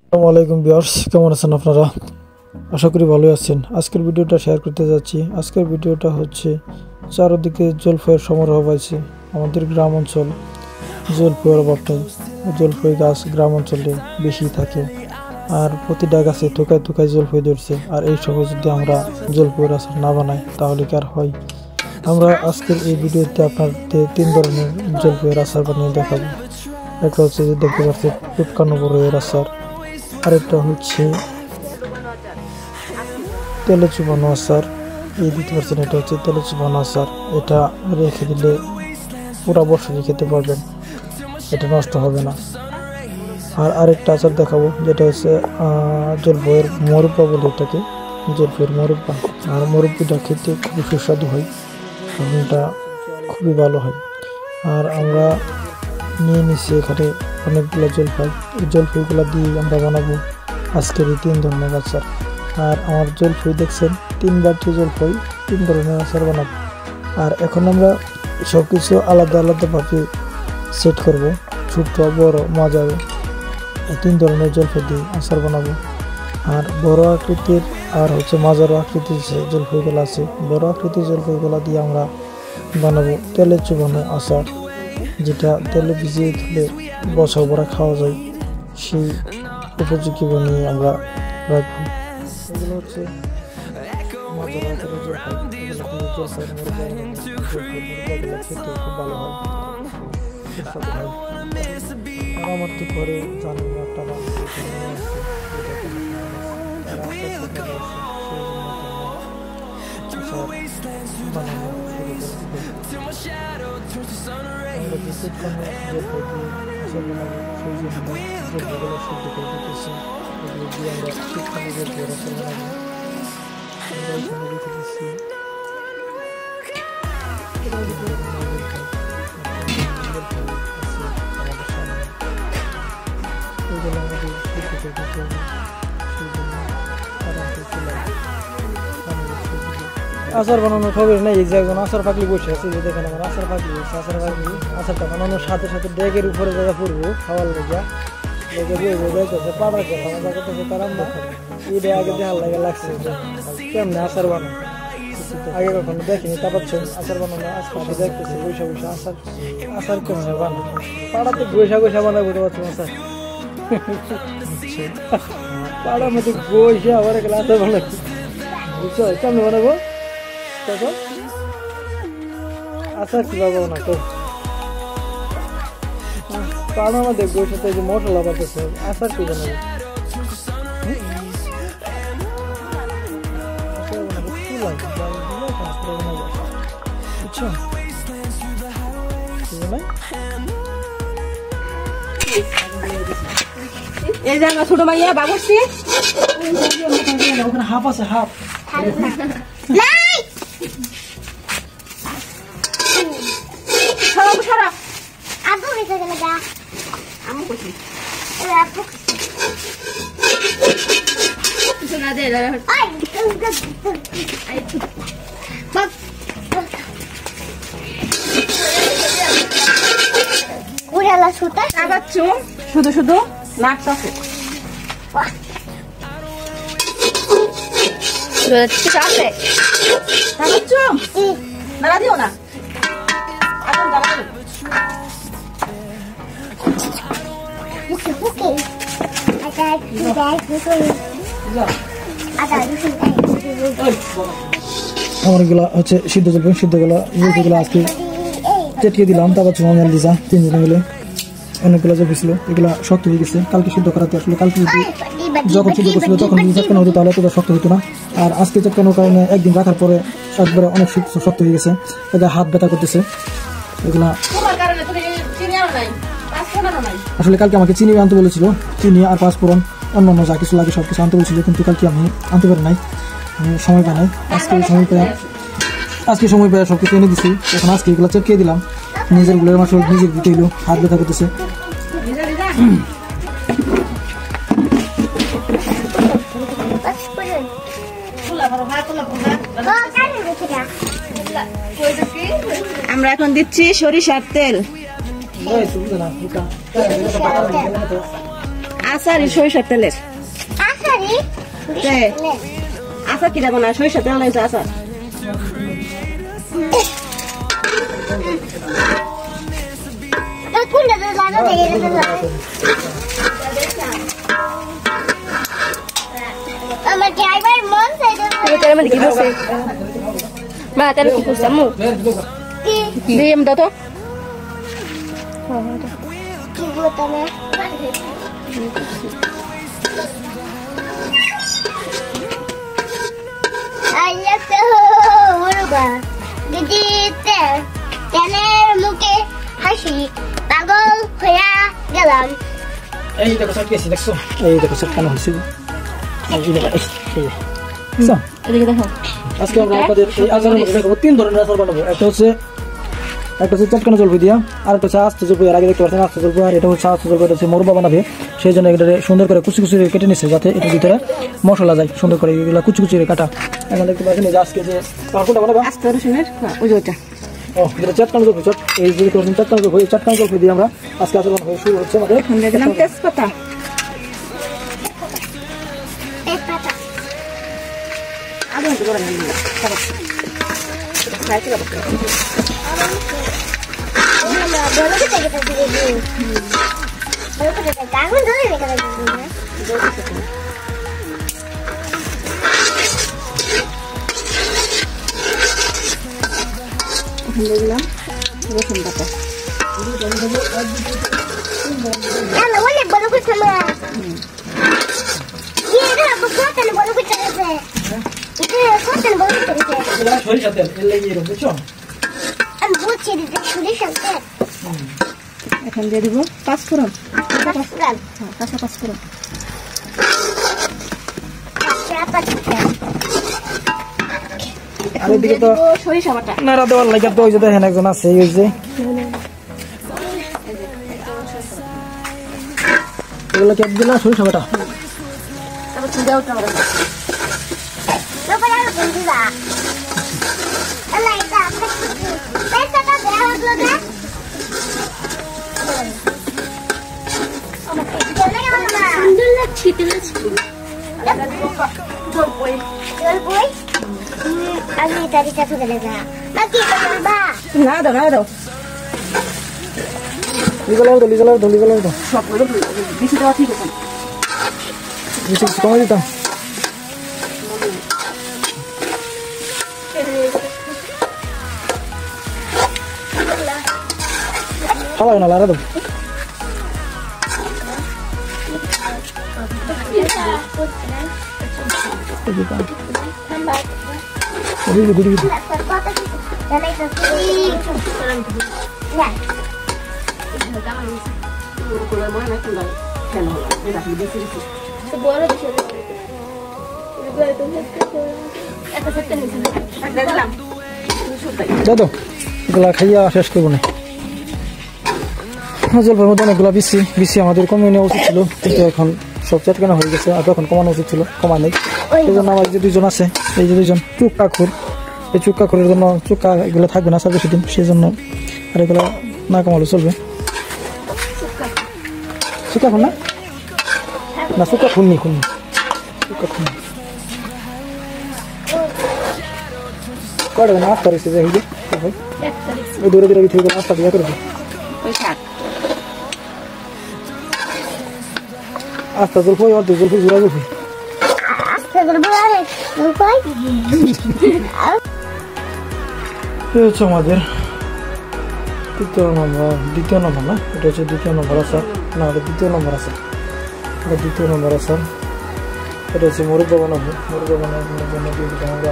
আসসালামু আলাইকুম ভিউয়ার্স, কেমন আছেন আপনারা? আশা করি ভালো আছেন। আজকের ভিডিওটা শেয়ার করতে যাচ্ছি। আজকের ভিডিওটা হচ্ছে চারদিকে জলপাইয়ের সমারোহ পাইছে। আমাদের গ্রাম অঞ্চল জলপাইয়ের অভাব নেই। জলপাই গাছ গ্রাম অঞ্চলে বেশি থাকে, আর প্রতিটা গাছে থোকায় থোকায় জলপাই ধরছে। আর এই সময় যদি আমরা জলপাইয়ের আচার না বানাই তাহলে কি আর হয়? আমরা আজকের এই ভিডিওতে আপনাদের 3 ধরনের জলপাইয়ের আচার বানিয়ে দেখাবো। একটা হচ্ছে যে দেখতে পাচ্ছেন টুটকানো বড়ের আচার, আরেকটা হচ্ছে তেলে চুবানো আচার। এই দিতে পারছেন, এটা হচ্ছে তেলে চুবানো আচার। এটা রেখে দিলে পুরা বছরই খেতে পারবেন, এটা নষ্ট হবে না। আর আরেকটা আচার দেখাবো, যেটা হচ্ছে জলপাইয়ের মোরব্বা বলে এটাকে, জলপাইয়ের মোরব্বা। আর মোরব্বিটা খেতে খুবই সুস্বাদু হয় এবং এটা খুবই ভালো হয়। আর আমরা নিয়ে নিচ্ছি এখানে অনেকগুলো জলপাই। এই জলপাইগুলো দিয়ে আমরা বানাবো আজকের এই 3 ধরনের আচার। আর আমার জলপাই দেখছেন 3 বাটি জলপাই, 3 ধরনের আচার বানাবো। আর এখন আমরা সব কিছু আলাদা আলাদাভাবে সেট করব, ছোট বড় মাঝারি, এই 3 ধরনের জলপাই দিয়ে আচার বানাবো। আর বড় আকৃতির আর হচ্ছে মাঝারি আকৃতির যে জলপাইগুলো আছে, বড় আকৃতির জলপাইগুলো দিয়ে আমরা বানাবো তেলে চুবানো আচার, যেটা তেলে ভিজিয়ে দিলে বছর ভরা খাওয়া যায়, সেই উপযোগী বানিয়ে আমরা রাখবো। এগুলো হচ্ছে মাঝারি আকারের জলপাই, খেতে খুব ভালো হয়, সুস্বাদু হয়। আর আমার তো ঘরে জানি একটা আচার বানানোর খবর নাই, এই যে একজন আচার পাকলি বসে আছে, যে দেখেন আমার আচার পাকলি, আচার পাকলি আচারটা বানানোর সাথে সাথে ডেগের উপরে জায়গা পড়বো খাওয়ার লেগে, লেগে বইবো যাইতেছে পাড়া করে আমার করতেছে তার রান্না করে। এটা আগে দেখার লাগে লাগছে কেমনে আচার বানানো, আগে কখনো দেখিনি। তারপর আচার বানানো আজকে দেখতেছে বৈশা বৈশা আচার, আচার কেমনে বানাবো, পাড়াতে বৈশা বৈশা বানাবো তো পারছি আচার, পাড়ার মধ্যে বৈশা আবার গেলে আচার বানাবো, বুঝছো কেমনে বানাবো আচার কিভাবে বানা তো পাড়ার মধ্যে বৈশা তো মশলা বানাতেছে, আচার কি বানাবো? এই জায়গা ছোট মাইয়া বাবুসি ওখানে হাফ আছে, হাফ শুধু শুধু নাকটাছে ঠিক আছে, দাঁড়া দিও না আমার গুলা হচ্ছে সিদ্ধ জলপাই, সিদ্ধগুলা জলপাইগুলো আজকে চেটকে দিলাম, তারপর চুমাল দিছা 3 জনে মিলে। অনেকগুলো জলপাই ছিল, এগুলা শক্ত হয়ে গেছে কালকে সিদ্ধ করাতে। আসলে কালকে যদি যখন সিদ্ধ করছিল তখন যদি চটকানো হতো তাহলে এতটা শক্ত হতো না। আর আজকে চটকানোর কারণে একদিন রাখার পরে একবারে অনেক শক্ত হয়ে গেছে, এটা হাত ব্যথা করতেছে এগুলা। আসলে কালকে আমাকে চিনি আনতে বলেছিল, চিনি আর 5 ফোড়ন অন্যান্য যা কিছু লাগে সব কিছু আনতে বলেছিল, কিন্তু কালকে আমি আনতে পারি নাই, সময় পাই নাই। আজকে সময় পেয়ে সব কিছু এনে দিচ্ছি। এখন আজকে এগুলো চেপকে দিলাম, নিজের গুলের মাছ নিজের দিতে হইলো, হাত ব্যথা করতেছে। আমরা এখন দিচ্ছি সরিষার তেল। আচার সরিষার তেলের আসারি আচার কি দেবো না সরিষার তেল লাগছে আচার কোনটা তো লাগা দেয় এটা তো আমার ড্রাইভার মন চাইছে তেলের মধ্যে কি দিচ্ছে মা তেল কি করছে আম্মু কি ডিম দাও তো কি বলতো না আল্লাহ তো ওরবা দিদিতে তেলের মুখে হাসি পাগল হয়ে গেলাম এই দেখো স্যার কেসি দেখছো এই দেখো স্যার কেন হয়েছিল এদিকে দেখো আজকে আমরা আপনাদের এই আচারের মধ্যে দেখাবো 3 ধরনের আচার বানাবো একটা হচ্ছে চটকানো জলপাই দিয়া আর একটা হচ্ছে আস্ত জলপাই আর আগে দেখতে পাচ্ছেন আস্ত জলপাই আর এটা হচ্ছে আস্ত জলপাই এটা হচ্ছে মোরবা বানাবে সেই জন্য এটা সুন্দর করে কুচি কুচি কেটে নিচ্ছে যাতে এটার ভিতরে মশলা যায় সুন্দর করে এগুলো কুচি কুচি কাটা এখন দেখতে পাচ্ছেন যে আজকে যে কোনটা বানাবো আস্ত রসুনের ওই যে ওইটা ও যেটা চটকানো জলপাই এই যে চটকানো জলপাই দিয়ে আমরা আজকে আচার বানাবো শুরু হচ্ছে আমাদের এখন দিয়ে দিলাম তেজপাতা তেজপাতা আদা করে নিলাম খাইতে হবে আমরা বলো কি থেকে দিদি বলো কি থেকে কাগজ ধরে রেখে দিদি দিয়ে দিলাম রসুন বাটা না বলে বলো কি তোমরা এটা বলতে না বলো কি থেকে এটা বলতে না বলো কি থেকে এটা সরিষা তেল এর লাগি এরকম বুঝছো আমি বলছি দিদি শুনি শুনতে এখন দিয়ে দিব পাঁচফোড়ন পাঁচফোড়ন কাঁচা পাঁচফোড়ন আর এদিকে তো সরিষা বাটা নাড়া দেওয়ার লাগে তো ওই যে দেখেন একজন আছে ওই যে এগুলো কি দিলা সরিষা বাটা তারপর চুল দেওয়া টমেটো লোকেরা বন্ধুরা আল্লাহ এটা পেছাটা দেওয়া হলো না সুন্দর লাগছে তেলে জল বই আমি তারিখটা ফুটে দেখা বাকি বা না দাও লিগলার দাও সব বেশি দেওয়া ঠিক আছে বেশি কিছু কমাই দিতাম খাওয়াই না লারা দাও গুড়ি দাদা এগুলা খাইয়া শেষ করবো না জলপাইয়ের মধ্যে অনেকগুলা বিসি আমাদের কমিয়ে নেওয়া উচিত ছিল কিন্তু এখন সব চটকানো হয়ে গেছে আর তখন কমানো উচিত ছিল কমা নেই সেই জন্য আমার যে দুজন আছে এই যে দুজন চুক্কাখুর এই চুক্কাখুরের জন্য চুক্কা এগুলো থাকবে না স্যার বেশি দিন সেই জন্য আর এগুলো না কমালে চলবে চুক্কাখুর না না চুক্কাখুরনি চুক্কাখুরনি কটা না আস্তা রয়েছে যে ওই দূরে দূরে থেকে আস্তা দিয়ে করবে ওই শাক আস্তা জলপাই অর্ধেক জলপাই জোড়া জলপাই হচ্ছে আমাদের দ্বিতীয় নম্বর না এটা হচ্ছে দ্বিতীয় নম্বর আচার না এটা দ্বিতীয় নম্বর আচার এটা দ্বিতীয় নম্বর আচার এটা হচ্ছে মুরব্বা বানাবো মুরব্বা বানানোর জন্য দিয়ে দিতাম আমরা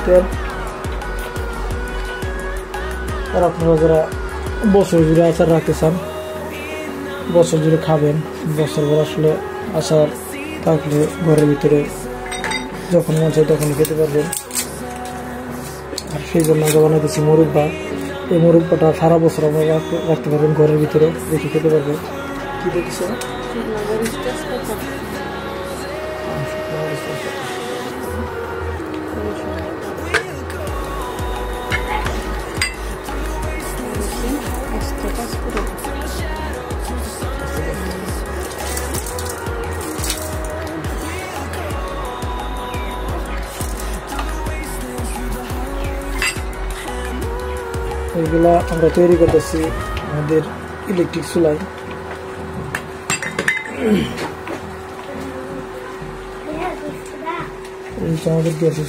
তেল আর আপনারা যারা বছর জুড়ে আচার রাখতে চান বছর জুড়ে খাবেন বছর ভর আসলে আচার থাকলে ঘরের ভিতরে যখন মন চাই তখনই খেতে পারবেন আর সেই জন্য আমরা বানাইতেছি মুরব্বা এই মুরব্বাটা সারা বছর আমরা রাখতে পারবেন ঘরের ভিতরে রেখে খেতে পারবেন কি দেখেছো এইগুলা আমরা তৈরি করতেছি আমাদের ইলেকট্রিক চুলায়। আমাদের গ্যাসের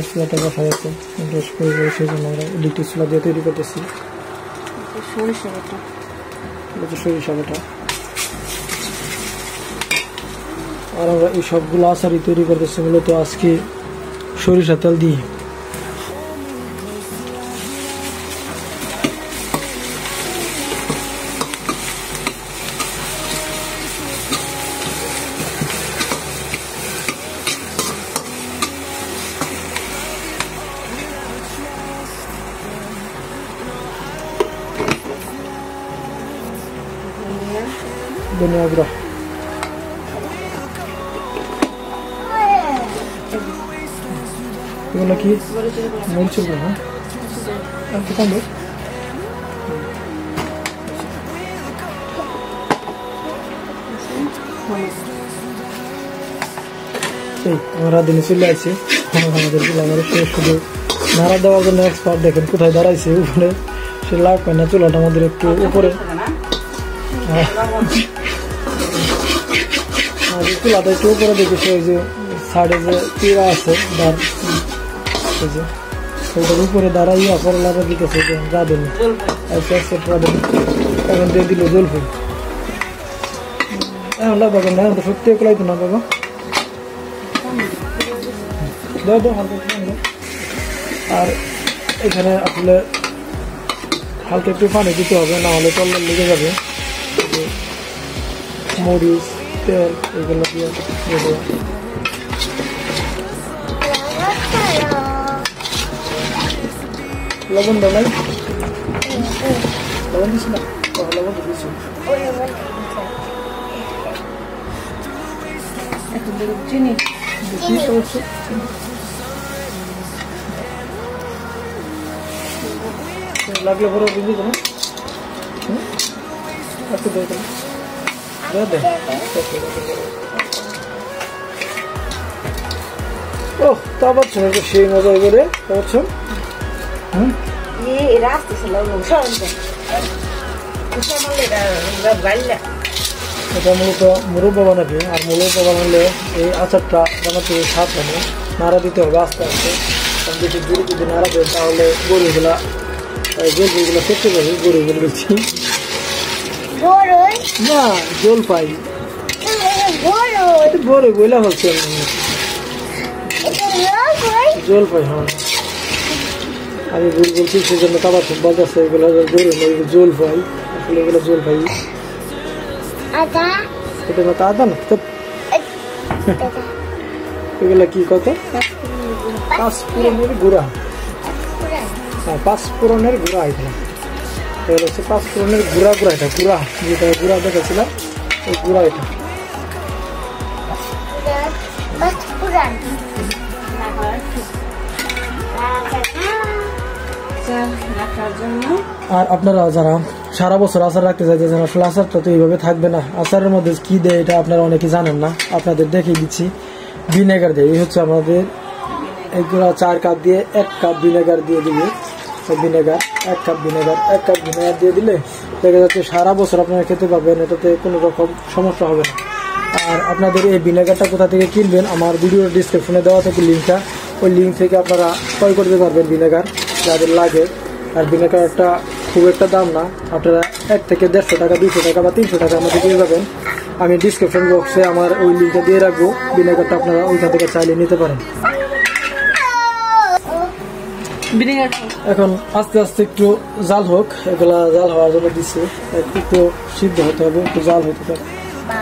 চুলাটা বসা যাচ্ছে, গ্যাস করে সেই জন্য আমরা ইলেকট্রিক চুলা দিয়ে তৈরি করতেছি। সরিষা বাটা। আর আমরা এই সবগুলো আচারই তৈরি করতেছি মূলত আজকে সরিষা তেল দিয়ে। ধনিয়া গুঁড়া, এগুলো কি মরিচের গুঁড়া? আমরা দিনে চলে আসছি আমাদের শুধু নাড়া দেওয়ার জন্য এক্সপার্ট। দেখেন কোথায় দাঁড়াইছে, উপরে সে লাভ পায় না, চুলাটা আমাদের একটু উপরে। চুলাটা একটু উপরে দেখেছি, ওই যে সাইডে যে তীরা আছে ওইটার উপরে দাঁড়াইয়া করলাটা দিতেছে রাঁধুনি। আচ্ছা আচ্ছা এখন দিয়ে দিল জলফুল। এখন লাগবে না, এখন তো সত্যি একলাই তো না বাবা। আর এখানে আসলে হালকা একটু পানি দিতে হবে, না হলে তল লেগে যাবে। মরিচ তেল এগুলো দিয়ে লবণ দেয় নাই, লবণ দিস না, লবণ তো দিচ্ছি। চিনি লাগলে বড় বুঝলি তো না, একটু ও তা পাচ্ছ সেই মজা করে পাচ্ছ। এটা মূলত মুরব্বা বানাবে, আর মুরব্বা বানালে এই আচারটা বানাতে স্বাদ বানে। নাড়া দিতে হবে আস্তে আস্তে, বেশি দূরে যদি নাড়া দেয় তাহলে গরুগুলা জলপাইগুলো করতে পারি। গরুগুলো বেশি না জলপাই বড় বইলা হচ্ছে জলপাই। হ্যাঁ আমি ভুল বলছি, সেই জন্য কাবার খুব বাজাচ্ছে। এগুলো গরু না, এগুলো জলপাই, আসলে এগুলো জলপাই। এটা কথা আদা না, এগুলা কি কত? পাঁচফোড়নের গুঁড়া। হ্যাঁ পাঁচফোড়নের গুঁড়া এগুলো। এগুলো হচ্ছে পাঁচফোড়নের গুঁড়া। এটা গুঁড়া, যেটা গুঁড়া দেখাচ্ছিলাম ওই গুঁড়া এটা। আর আপনারা যারা সারা বছর আচার রাখতে চাইছেন, আসলে আচারটা তো এইভাবে থাকবে না। আচারের মধ্যে কি দেয় এটা আপনারা অনেকে জানেন না, আপনাদের দেখিয়ে দিচ্ছি। ভিনেগার দেয়। এই হচ্ছে আমাদের এইগুলো 4 কাপ দিয়ে 1 কাপ ভিনেগার দিয়ে দিবে। ভিনেগার 1 কাপ ভিনেগার দিয়ে দিলে দেখা যাচ্ছে সারা বছর আপনারা খেতে পারবেন, এটাতে কোনো রকম সমস্যা হবে না। আর আপনাদের এই ভিনেগারটা কোথা থেকে কিনবেন আমার ভিডিওর ডিসক্রিপশনে দেওয়া থাকে লিঙ্কটা, ওই লিঙ্ক থেকে আপনারা ক্রয় করতে পারবেন ভিনেগার যাদের লাগে। আর ভিনেগারটা খুব একটা দাম না, আপনারা 1 থেকে 150 টাকা, 200 টাকা বা 300 টাকা আমাদের দিয়ে যাবেন। আমি ডিসক্রিপশন বক্সে আমার ওই লিঙ্কটা দিয়ে রাখবো, ভিনেগারটা আপনারা ওইখান থেকে চাইলে নিতে পারেন। এখন আস্তে আস্তে একটু জাল হোক, এগুলা জাল হওয়ার জন্য দিচ্ছে, একটু সিদ্ধ হতে হবে, একটু জাল হতে হবে।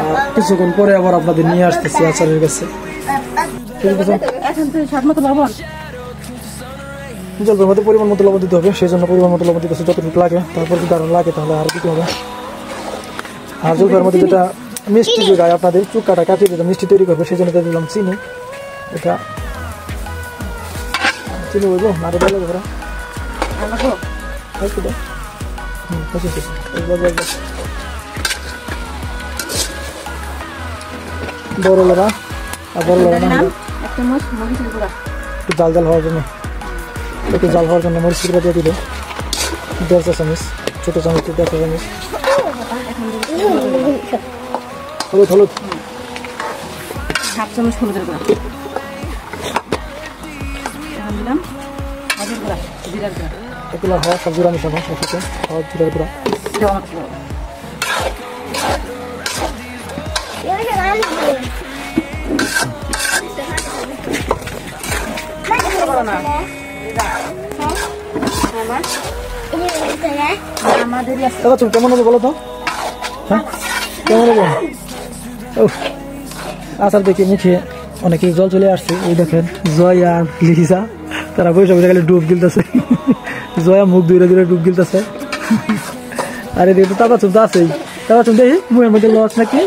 আর কিছুক্ষণ পরে আবার আপনাদের নিয়ে আসতেছি আচারের কাছে। জলপাইয়ের মধ্যে পরিমাণ মতো লবণ দিতে হবে, সেই জন্য পরিমাণ মতো লবণ দিতেছে যতটুকু লাগে। তারপর যদি আরো লাগে তাহলে আর দিতে হবে। আর জলপাইয়ের মধ্যে যেটা মিষ্টি যে গায়ে আপনাদের চুক্কাটা কাটিয়ে যেটা মিষ্টি তৈরি করবে, সেই জন্য দিলাম চিনি। এটা চিনি বলবো না, আরো ভালো করে বড় লড়া আর বড় লড়া না, একটু জাল জাল হওয়ার জন্য, একটু জাল হওয়ার জন্য মরিচ গুঁড়া দিয়ে দিল। 1.5 চা চামচ, ছোট চামচ 1.5 চা চামচ হলুদ, হাফ চামচ হলুদের গুঁড়া, এখন দিলাম হলুদের গুঁড়া, জিরার গুঁড়া, এগুলো হওয়া সব জিরা মিশানো একসাথে, হওয়া জিরার গুঁড়া, দেওয়া হচ্ছে আমাদের দাদা তুমি কেমন হবে বলো তো? হ্যাঁ কেমন হবে? আচার দেখে মুখে অনেকে জল চলে আসছে। এই দেখেন জয়া লিজা তারা বসে বসে খালি ডুব গিলতেছে। জয়া মুখ ধুয়ে ধুয়ে ডুব গিলতেছে। আর এদিকে তো তাবা চুপ আছেই, তাবা চুপ দেখি মুখের মধ্যে লস নাকি।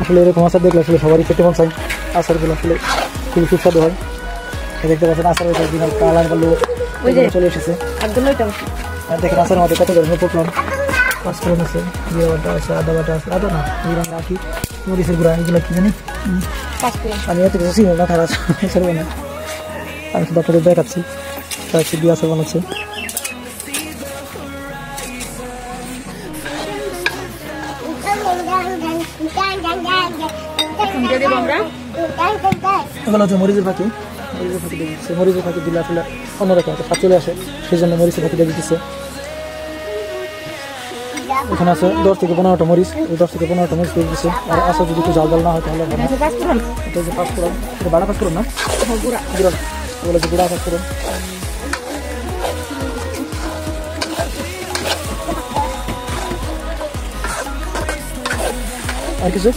আসলে এরকম আচার দেখলে আসলে সবারই খেতে মন চায়। আচারগুলো আসলে খুবই সুস্বাদু হয়। দেখতে পাচ্ছেন আচার অরিজিনাল কালার গুলো চলে এসেছে। আর দেখেন আচারের মধ্যে কত ধরনের উপকরণ, পাঁচফোড়ন আছে, জিরা বাটা আছে, আদা বাটা আছে, আদা না জিরা রাখি, মরিচের গুঁড়া, এগুলো কি জানি আমি এত কিছু চিনি না, খারাপ আচার বানাই আমি শুধু আপনাদের দেখাচ্ছি। তারপর দিয়ে আচার বানাচ্ছে। এগুলো হচ্ছে মরিচের ফাঁকি, দিয়ে দিচ্ছে। মরিচের ফাঁকি দিলে আসলে অন্যরকম একটা স্বাদ চলে আসে, সেই জন্য মরিচের ফাঁকি দিয়ে দিতেছে। এখানে আছে 10 থেকে 15টা মরিচ, এই 10 থেকে 15টা মরিচ দিয়ে দিচ্ছে। আর আচার যদি একটু জাল জাল না হয় তাহলে হবে না। এটা হচ্ছে পাঁচফোড়ন, এটা বাটা পাঁচফোড়ন না, গুঁড়া এগুলো হচ্ছে গুঁড়া পাঁচফোড়ন। আর কিছু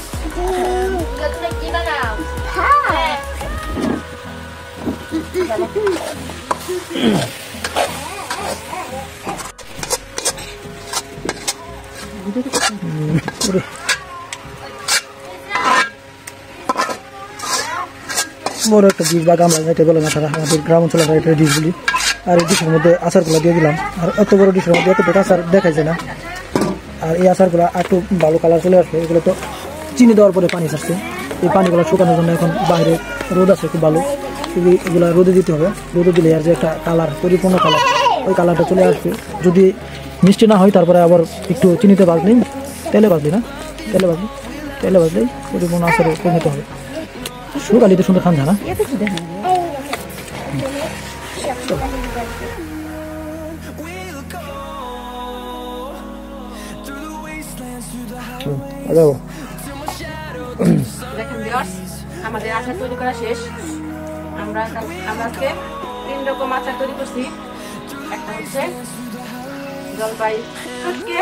বড় একটা ডিশ বা গামলা এটা বলে না তারা, আমাদের গ্রাম অঞ্চলে এটা ডিশগুলি। আর এই ডিশের মধ্যে আচারগুলো দিয়ে দিলাম। আর এত বড় ডিশের মধ্যে এত বড় আচার দেখাই যায় না। আর এই আচারগুলো একটু ভালো কালার চলে আসবে। এগুলো তো চিনি দেওয়ার পরে পানি ছাড়ছে, এই পানিগুলো শুকানোর জন্য এখন বাইরে রোদ আছে খুব ভালো, এগুলো রোদে দিতে হবে। রোদে দিলে আর যে একটা কালার, পরিপূর্ণ কালার, ওই কালারটা চলে আসবে। যদি মিষ্টি না হয় তারপরে আবার একটু চিনিতে বাজলেই, তেলে বাজলি না, তেলে বাজলেই পরিপূর্ণ আচারে পরিণত হবে। শুকালিতে সুন্দর খান জানা। দেখেন ভিউয়ার্স, আমাদের আচার তৈরি করা শেষ। আমরা আজকে 3 রকম আচার তৈরি করছি। একটা হচ্ছে জলপাই শুটকে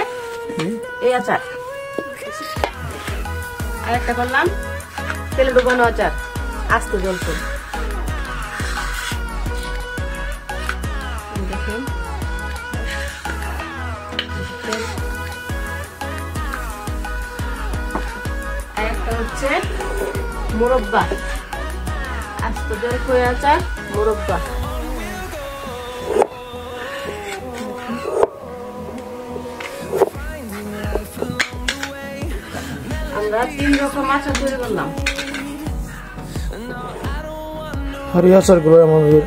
এই আচার, আর একটা করলাম তেলে ডুবানো আচার, আস্ত জলপাই। দেখেন আর একটা হচ্ছে মোরব্বা, আস্ত জলপাই আচার মোরব্বা। আমরা 3 রকম আচার তৈরি করলাম। আর এই আচারগুলো আমাদের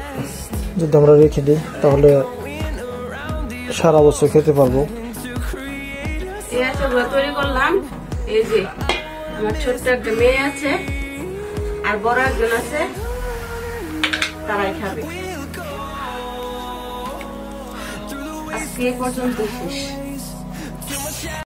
যদি আমরা রেখে দিই তাহলে সারা বছর খেতে পারবো। এই আচারগুলো তৈরি করলাম। এই যে আমার ছোট্ট একটা মেয়ে আছে আর বড় একজন আছে, তারাই খাবে। আজকে এই পর্যন্ত শেষ।